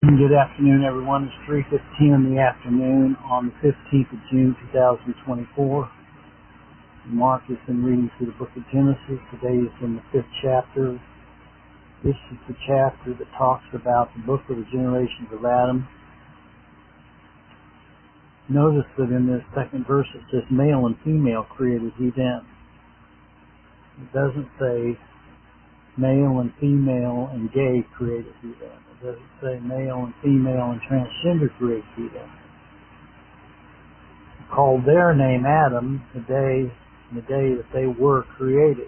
Good afternoon, everyone. It's 3:15 in the afternoon on the 15th of June, 2024. Mark has been reading through the book of Genesis. Today is in the 5th chapter. This is the chapter that talks about the book of the generations of Adam. Notice that in this second verse it says, male and female created he them. It doesn't say male and female and gay created he them. It doesn't say male and female and transgender created he them. It called their name Adam the day that they were created.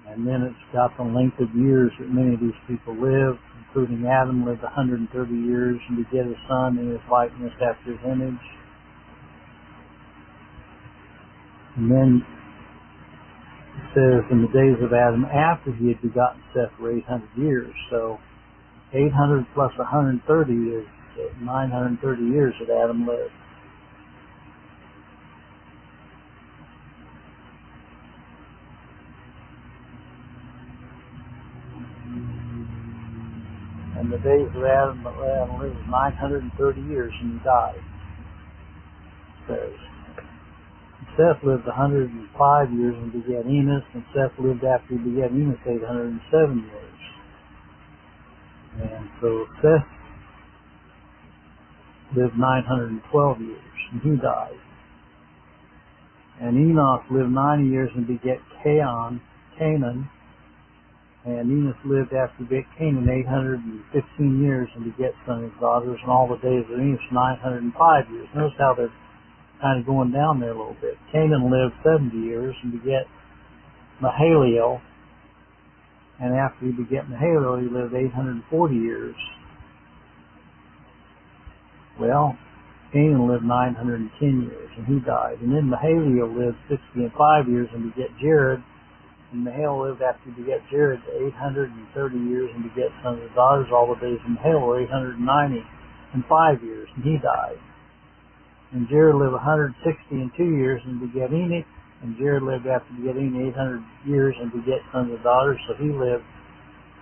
And then it's got the length of years that many of these people lived, including Adam lived 130 years and begat a son in his likeness after his image. And then it says, in the days of Adam after he had begotten Seth were 800 years. So 800 plus 130 is 930 years that Adam lived. And the days of Adam lived 930 years and he died. It says, Seth lived 105 years and begat Enos, and Seth lived after he begat Enos 807 years. And so Seth lived 912 years and he died. And Enos lived 90 years and begat Canaan, and Enos lived after he begat Canaan 815 years and begat sons and daughters, and all the days of Enos 905 years. Notice how they're kind of going down there a little bit. Canaan lived 70 years and begat Methuselah, and after he begat Methuselah, he lived 840 years. Well, Canaan lived 910 years and he died. And then Methuselah lived 65 years and begat Jared, and Methuselah lived after he begat Jared 830 years and begat sons and daughters. All the days of Methuselah were 895 years and he died. And Jared lived 162 years and begat Enoch. And Jared lived after begat Enoch 800 years and begat sons and daughters. So he lived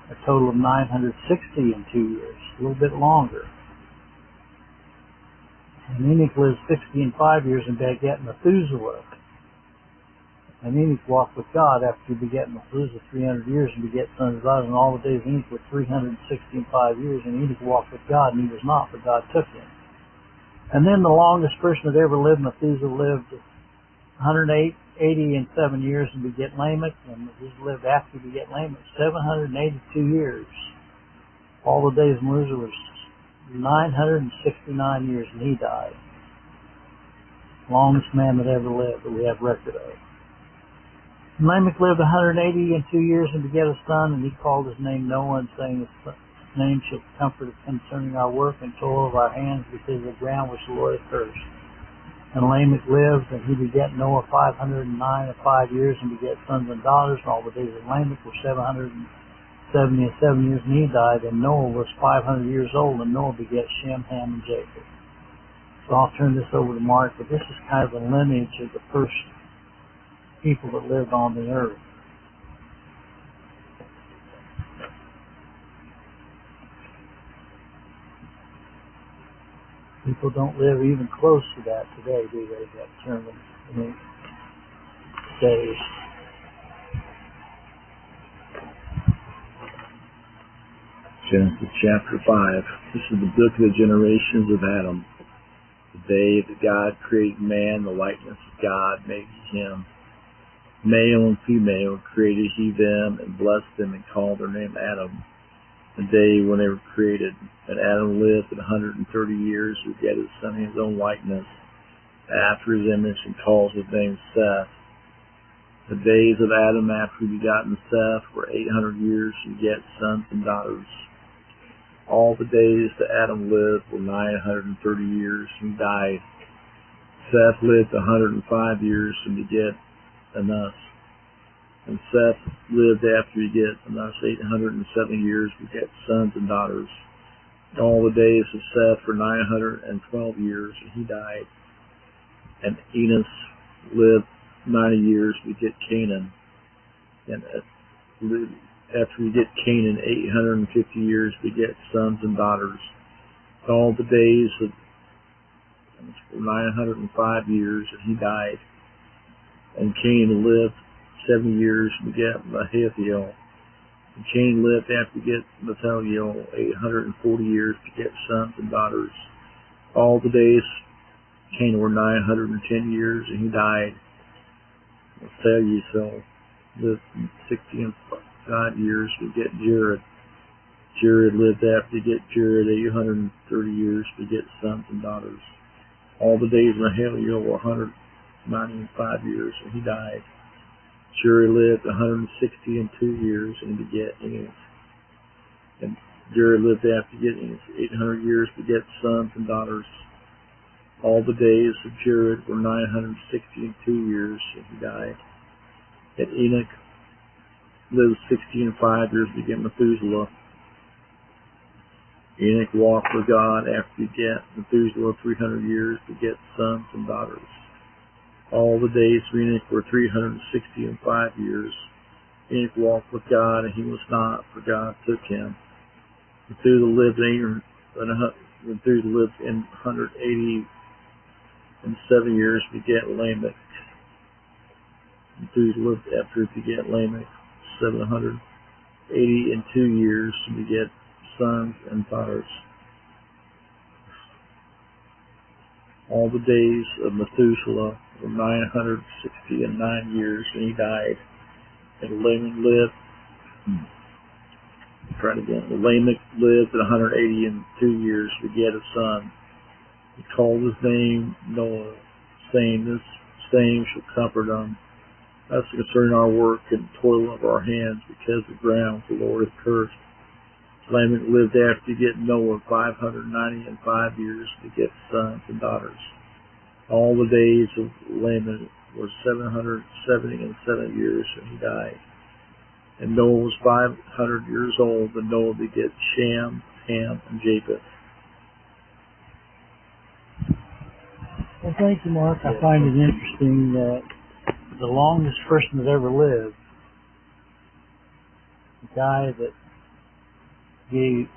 a total of 962 years, a little bit longer. And Enoch lived 65 years and begat Methuselah. And Enoch walked with God after he begat Methuselah 300 years and begat sons and daughters. And all the days of Enoch were 365 years. And Enoch walked with God, and he was not, for God took him. And then the longest person that ever lived, Methuselah, lived 187 years and begat Lamech, and Methuselah lived after he begat Lamech 782 years. All the days of Methuselah was 969 years, and he died. Longest man that ever lived that we have record of. And Lamech lived 182 years and begat a son, and he called his name Noah, and saying, his name shall comfort us concerning our work and toil of our hands, because the ground which the Lord hath cursed. And Lamech lived, and he begat Noah 505 years, and begat sons and daughters. And all the days of Lamech were 777 years, and he died. And Noah was 500 years old, and Noah begat Shem, Ham, and Japheth. So I'll turn this over to Mark, but this is kind of the lineage of the first people that lived on the earth. People don't live even close to that today, do they? That term in days. Genesis chapter 5. This is the book of the generations of Adam. The day that God created man, the likeness of God made him. Male and female created he them, and blessed them, and called their name Adam. The day when they were created. And Adam lived 130 years, and begat his son in his own likeness, after his image, and calls his name Seth. The days of Adam after he begotten Seth were 800 years, and begat sons and daughters. All the days that Adam lived were 930 years, and he died. Seth lived 105 years, and begat Enos. And Seth lived after he begat Enos 807 years, begat sons and daughters. And all the days of Seth were 912 years, and he died. And Enos lived 90 years, begat Canaan. And After you get Canaan, 850 years beget sons and daughters. All the days of 905 years, and he died. And Cain lived 70 years and begat Methuselah. And Cain lived after beget Methuselah 840 years to get sons and daughters. All the days of Cain were 910 years, and he died. Methuselah lived 65 years to get Jared. Jared lived after beget Jared 830 years to get sons and daughters. All the days of Methuselah were 195 years, and he died. Jared lived 162 years and beget Enos. And Jared lived after begetting 800 years to get sons and daughters. All the days of Jared were 962 years, and he died. And Enoch lived 65 years to beget Methuselah. Enoch walked with God after he begat Methuselah 300 years to get sons and daughters. All the days of Enoch were 365 years. Enoch walked with God, and he was not, for God took him. Methuselah lived in 187 years to beget Lamech. Methuselah lived after he begat Lamech 782 years to beget sons and daughters. All the days of Methuselah were 969 years, and he died. And Lamech lived. Lamech lived 182 years to beget a son. He called his name Noah, saying, "This same shall comfort them us concerning our work and toil of our hands, because the ground the Lord hath cursed." Lamech lived after to get Noah 595 years to get sons and daughters. All the days of Lamech were 777 years, and he died. And Noah was 500 years old, and Noah begat Shem, Ham, and Japheth. Well, thank you, Mark. I find it interesting that the longest person that ever lived, the guy that gave,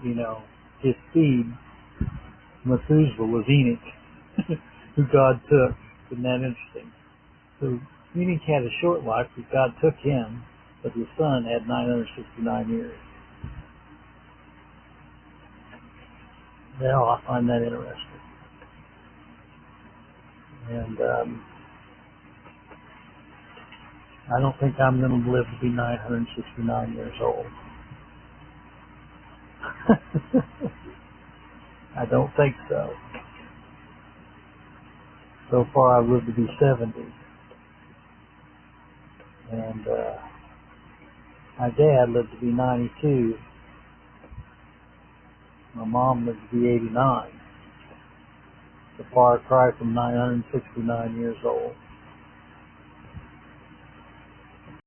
his seed, Methuselah, was Enoch, who God took. Isn't that interesting? So Enoch had a short life because God took him, but his son had 969 years. Well, I find that interesting. And I don't think I'm going to live to be 969 years old. I don't think so. So far I've lived to be 70. And my dad lived to be 92. My mom lived to be 89. It's a far cry from 969 years old.